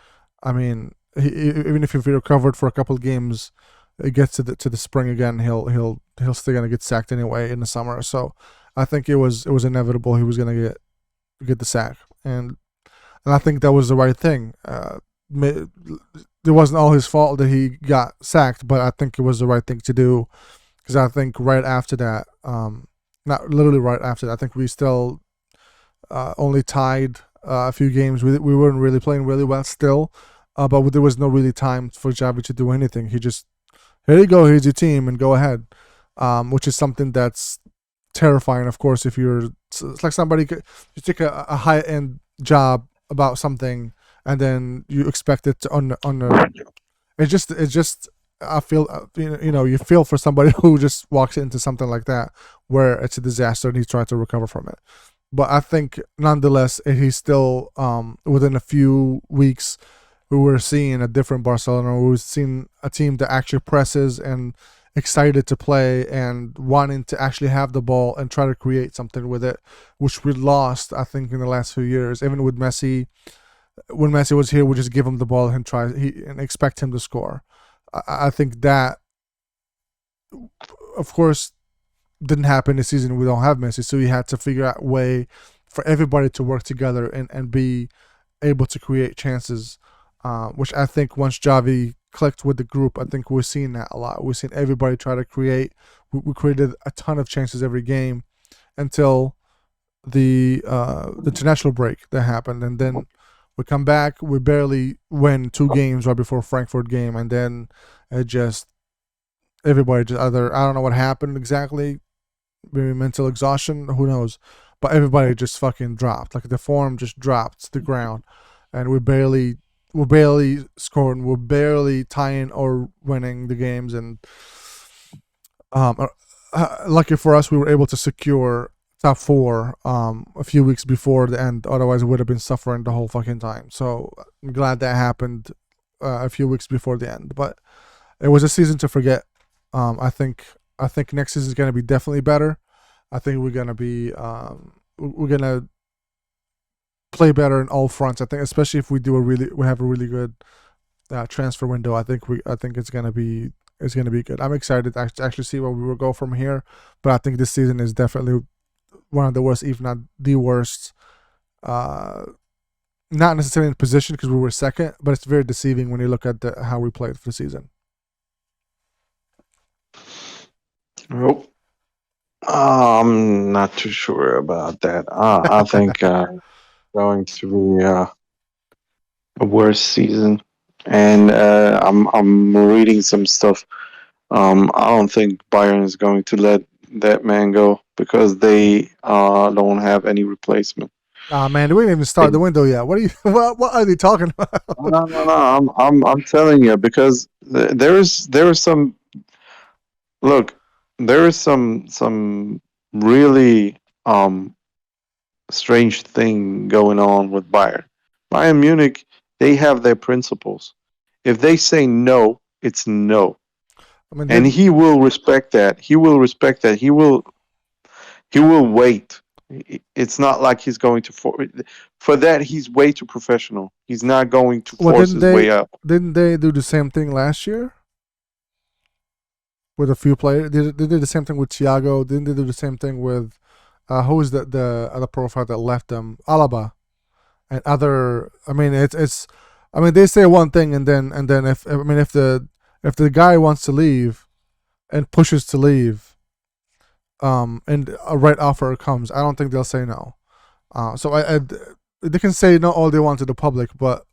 I mean, even if he recovered for a couple of games, it gets to the spring again, he'll still gonna get sacked anyway in the summer. So I think it was inevitable he was gonna get the sack, and I think that was the right thing. It wasn't all his fault that he got sacked, but I think it was the right thing to do because I think right after that, not literally right after that, I think we still only tied a few games. We weren't really playing really well still, but there was no really time for Javi to do anything. He just, here you go, here's your team, and go ahead, which is something that's terrifying. Of course, if it's like somebody, you take a high end job about something, and then you expect it to on the, it's just I feel you feel for somebody who just walks into something like that where it's a disaster and he's trying to recover from it. But I think nonetheless he's still within a few weeks we were seeing a different Barcelona. We were seeing a team that actually presses and excited to play and wanting to actually have the ball and try to create something with it, which we lost, I think, in the last few years. Even with Messi, when Messi was here, we just give him the ball and and expect him to score. I think that, of course, didn't happen this season. We don't have Messi, so we had to figure out a way for everybody to work together and be able to create chances, which I think once Javi clicked with the group, I think we're seeing that a lot. We're seeing everybody try to create. We created a ton of chances every game until the international break that happened, and then we come back. We barely win 2 games right before Frankfurt game, and then it just everybody just either, I don't know what happened exactly, maybe mental exhaustion, who knows, but everybody just fucking dropped. Like the form just dropped to the ground, and we're barely scoring, we're barely tying or winning the games, and lucky for us, we were able to secure top four a few weeks before the end. Otherwise, we would have been suffering the whole fucking time. So I'm glad that happened a few weeks before the end. But it was a season to forget. I think next season is going to be definitely better. I think we're gonna play better in all fronts. I think, especially if we have a really good transfer window. I think it's gonna be good. I'm excited to actually see where we will go from here. But I think this season is definitely one of the worst, if not the worst. Not necessarily in position because we were second, but it's very deceiving when you look at how we played for the season. Nope. I'm not too sure about that. I think going to be a worse season, and I'm reading some stuff. I don't think Bayern is going to let that man go because they don't have any replacement. Ah man, we didn't even They, start the window yet. What are you? What are they talking about? no, no, no. I'm telling you because there is some look. There is some really strange thing going on with Bayern. Bayern Munich, they have their principles. If they say no, it's no, I mean, and didn't he will respect that. He will respect that. He will wait. It's not like he's going to for that. He's way too professional. He's not going to well force his way up. didn't they do the same thing last year with a few players? They did the same thing with Thiago. Didn't they do the same thing with who is the other profile that left them? Alaba and other. I mean, it's. I mean, they say one thing and then if the guy wants to leave and pushes to leave, and a right offer comes, I don't think they'll say no. So they can say no all they want to the public, but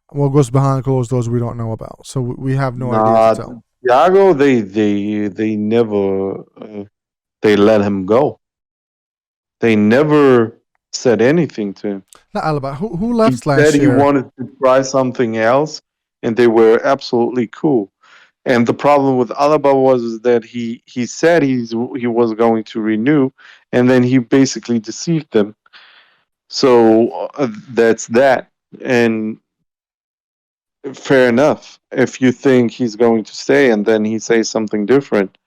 what goes behind closed doors we don't know about. So we have no idea to Nah, tell. Thiago, they never they let him go. They never said anything to him. Not Alaba. Who He left said last he year? wanted to try something else, and they were absolutely cool. And the problem with Alaba was that he said he was going to renew, and then he basically deceived them. So that's that. And fair enough if you think he's going to stay, and then he says something different.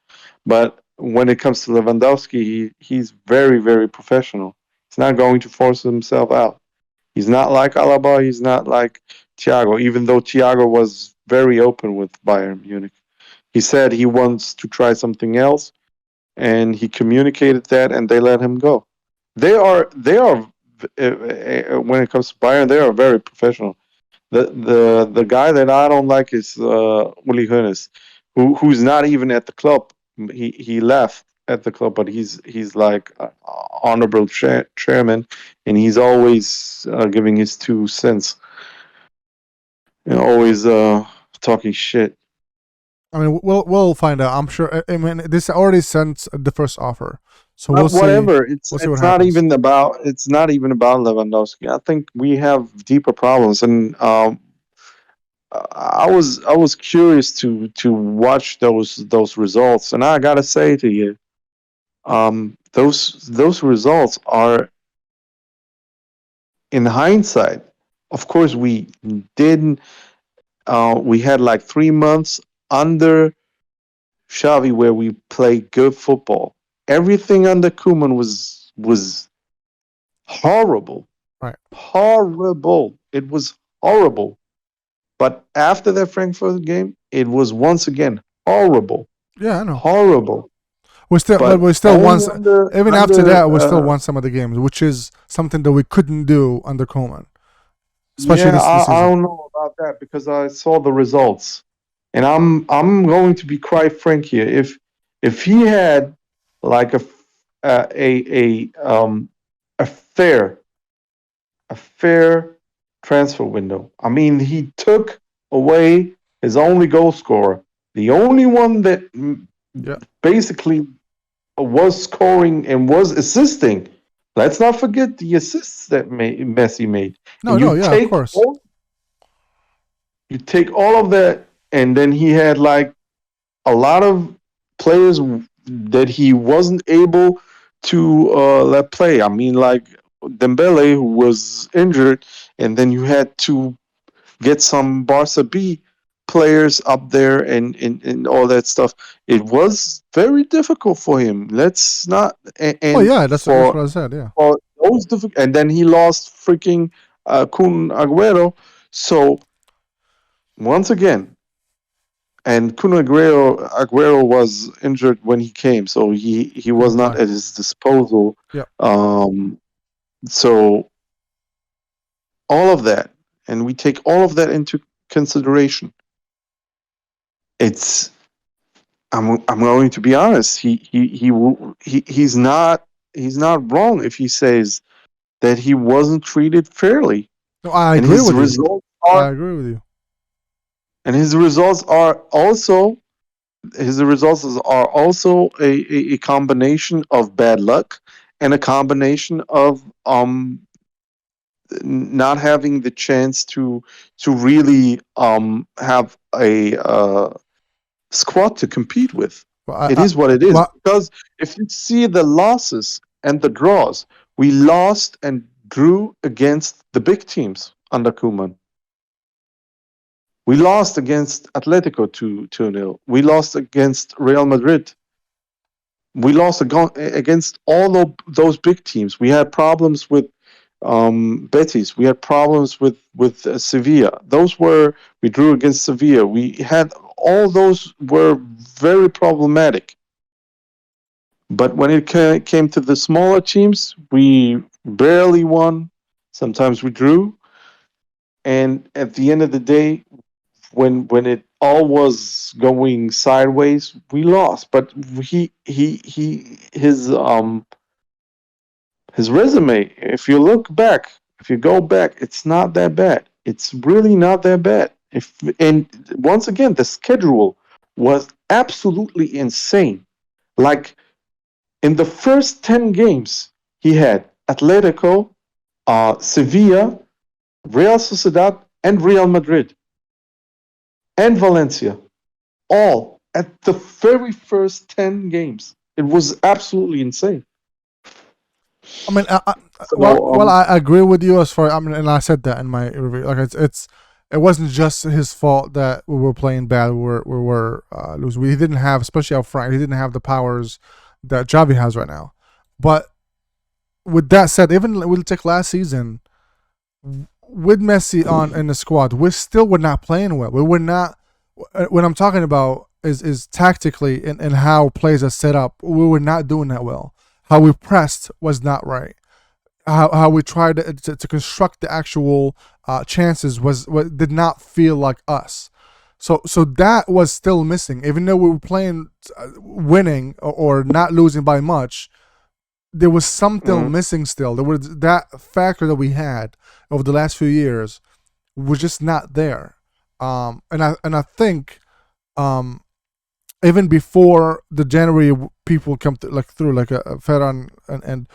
But when it comes to Lewandowski, he's very very professional. He's not going to force himself out. He's not like Alaba. He's not like Thiago, even though Thiago was very open with Bayern Munich. He said he wants to try something else, and he communicated that, and they let him go. When it comes to Bayern, they are very professional. The guy that I don't like is Uli Hoeneß, who's not even at the club. He left at the club, but he's like honorable chairman, and he's always giving his 2 cents, always talking shit. I mean, we'll find out. I'm sure. I mean, this already sent the first offer, so we'll But see. whatever, it's We'll see what it's not happens. even about Lewandowski. I think we have deeper problems, and I was curious to watch those results, and I gotta say to you, those results are, in hindsight, of course, we didn't. We had like 3 months under Xavi where we played good football. Everything under Koeman was horrible, Right. horrible. It was horrible. But after that Frankfurt game, it was once again horrible, Yeah, I know. horrible. But But we still won. only Even after under that, we still won some of the games, which is something that we couldn't do under Coleman, especially yeah, this I season. don't know about that because I saw the results, and I'm going to be quite frank here. If he had like a fair transfer window, I mean, he took away his only goal scorer, the only one that Yeah. basically was scoring and was assisting. Let's not forget the assists that Messi made. No, And no, yeah, of course. you take all of that, and then he had like a lot of players that he wasn't able to let play. I mean, like Dembele, who was injured, and then you had to get some Barca B players up there and all that stuff. It was very difficult for him. Let's not Oh and yeah, that's what I said. Yeah. for those difficult, and then he lost freaking Kun Aguero. So once again, and Kun Aguero was injured when he came, so he He was was not back. at his disposal. Yeah. Um, so all of that, and we take all of that into consideration. It's I'm going to be honest. He's not wrong if he says that he wasn't treated fairly, No, I and agree his with you. results I are agree with you. and his results are also his results are also a combination of bad luck and a combination of not having the chance to really have a squad to compete with. Well, It is what it is. well, Because if you see the losses and the draws, we lost and drew against the big teams under Koeman. We lost against Atletico 2-0. We lost against Real Madrid. We lost against all of those big teams. We had problems with Betis. We had problems with Sevilla. We drew against Sevilla. We had all those were very problematic. But when it came to the smaller teams, we barely won. Sometimes we drew, and at the end of the day, when it all was going sideways, we lost. But he his resume, if you go back, it's not that bad. It's really not that bad. And once again, the schedule was absolutely insane. Like in the first 10 games, he had Atletico, Sevilla, Real Sociedad, and Real Madrid, and Valencia, all at the very first 10 games. It was absolutely insane. I mean, So, I agree with you as far. I mean, and I said that in my review. Like it wasn't just his fault that we were playing bad. We were losing. We didn't have, especially up front, he didn't have the powers that Javi has right now. But with that said, even we'll take last season with Messi on in the squad, we still were not playing well. We were not. When I'm talking about is tactically and how plays are set up. We were not doing that well. How we pressed was not right. How we tried to construct the actual chances was did not feel like us. So that was still missing. Even though we were playing, winning or not losing by much, there was something missing still. There was that factor that we had over the last few years was just not there. And I think um, even before the January people come to, like through like a Ferran and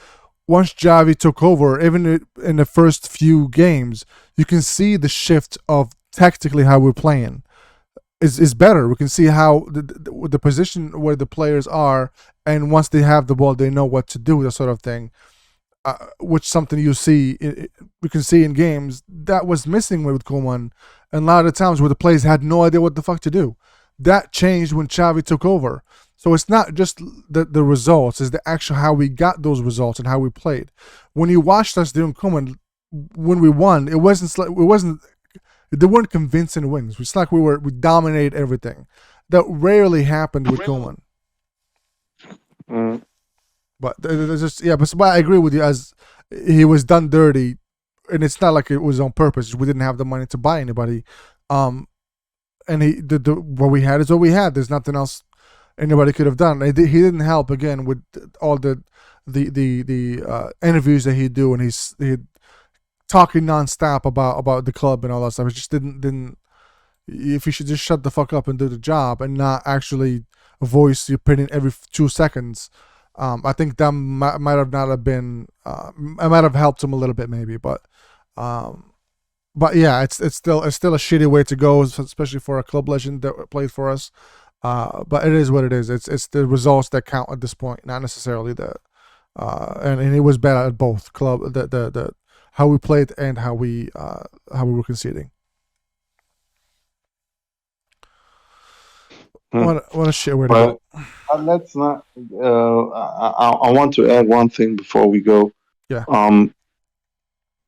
once Javi took over, even in the first few games, you can see the shift of tactically how we're playing is better. We can see how the position where the players are, and once they have the ball, they know what to do, that sort of thing. Which something we can see in games that was missing with Koeman, and a lot of the times where the players had no idea what the fuck to do. That changed when Xavi took over. So it's not just the results; it's the actual how we got those results and how we played. When you watched us during Koeman, when we won, it wasn't they weren't convincing wins. It's like we dominated everything. That rarely happened with Koeman. Mm. But there's just but I agree with you, as he was done dirty, and it's not like it was on purpose. We didn't have the money to buy anybody, and what we had is what we had. There's nothing else anybody could have done. He didn't help again with all the interviews that he'd do, and he talking nonstop about the club and all that stuff. It just didn't. If he should just shut the fuck up and do the job and not actually voice your opinion every 2 seconds. I think that might have not have been. I might have helped him a little bit, maybe, but yeah, it's still a shitty way to go, especially for a club legend that played for us. But it is what it is. It's the results that count at this point, not necessarily the. And he was bad at both club the how we played and how we were conceding. What a shit way to go. Let's not. I want to add one thing before we go. Yeah.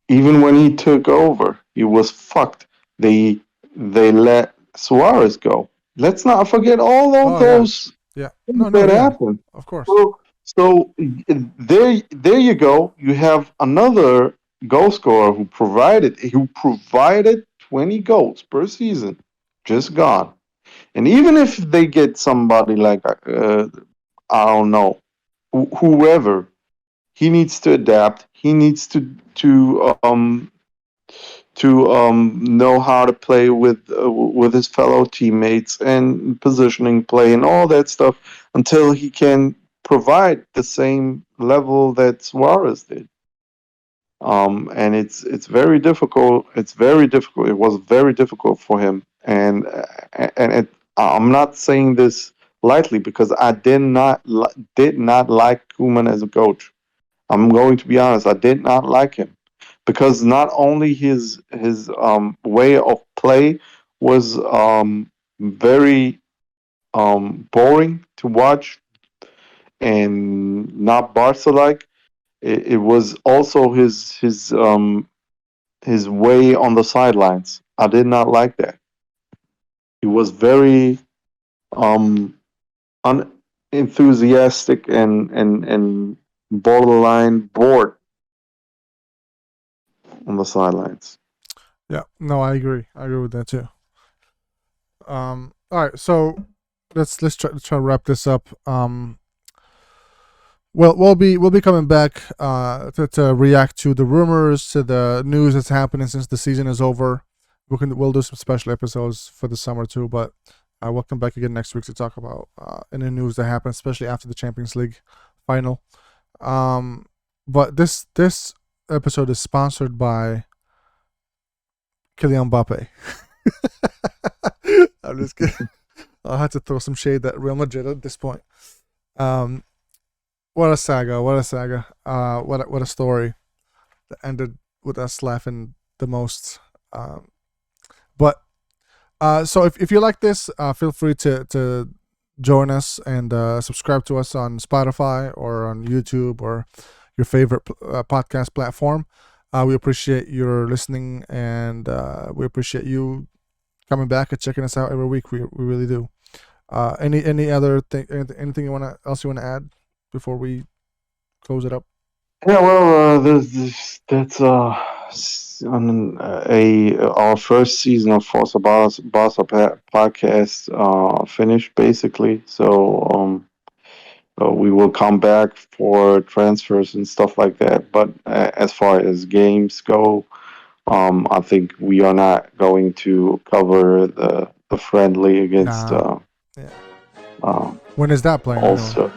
Even when he took over, he was fucked. They let Suarez go. Let's not forget all of those yeah. things that happened. Of course. So there you go. You have another goal scorer who provided 20 goals per season, just gone. And even if they get somebody like I don't know, whoever, he needs to adapt. He needs to know how to play with his fellow teammates and positioning play and all that stuff until he can provide the same level that Suarez did. And it's very difficult. It's very difficult. It was very difficult for him, and I'm not saying this lightly because I did not like Koeman as a coach. I'm going to be honest. I did not like him because not only his way of play was very boring to watch and not Barca like. It was also his way on the sidelines. I did not like that. He was very unenthusiastic and borderline bored on the sidelines. Yeah, no, I agree. I agree with that too. All right, so let's try to wrap this up. Well, we'll be coming back to react to the rumors, to the news that's happening since the season is over. We'll do some special episodes for the summer too, but we'll come back again next week to talk about any news that happens, especially after the Champions League final. But this episode is sponsored by Kylian Mbappe. I'm just kidding. I had to throw some shade at Real Madrid at this point. What a saga! What a saga! What a story that ended with us laughing the most. But so if you like this, feel free to join us and subscribe to us on Spotify or on YouTube or your favorite podcast platform. We appreciate your listening, and we appreciate you coming back and checking us out every week. We really do. Any other thing? Anything else you wanna add before we close it up? Yeah, well, that's on our first season of Forca Barca podcast finished basically. So we will come back for transfers and stuff like that. But as far as games go, I think we are not going to cover the friendly against Nah. Yeah. uh, When is that playing anyway? also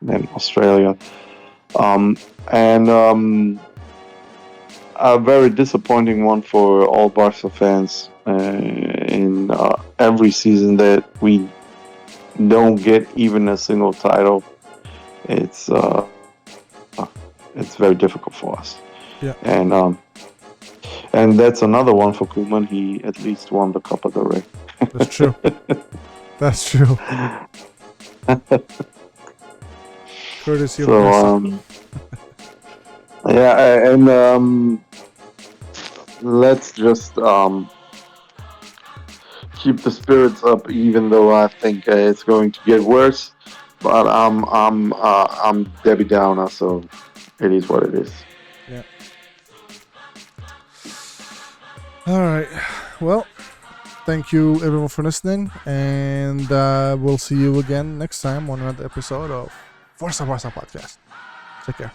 in Australia. And a very disappointing one for all Barca fans in every season that we don't get even a single title. It's it's very difficult for us. Yeah. And that's another one for Koeman. He at least won the Copa del Rey. That's true. That's true. Courtesy of So Barca. yeah, and let's just keep the spirits up, even though I think it's going to get worse. But I'm Debbie Downer, so it is what it is. Yeah. All right. Well, thank you everyone for listening, and we'll see you again next time on another episode of Forza Barca podcast. Take care.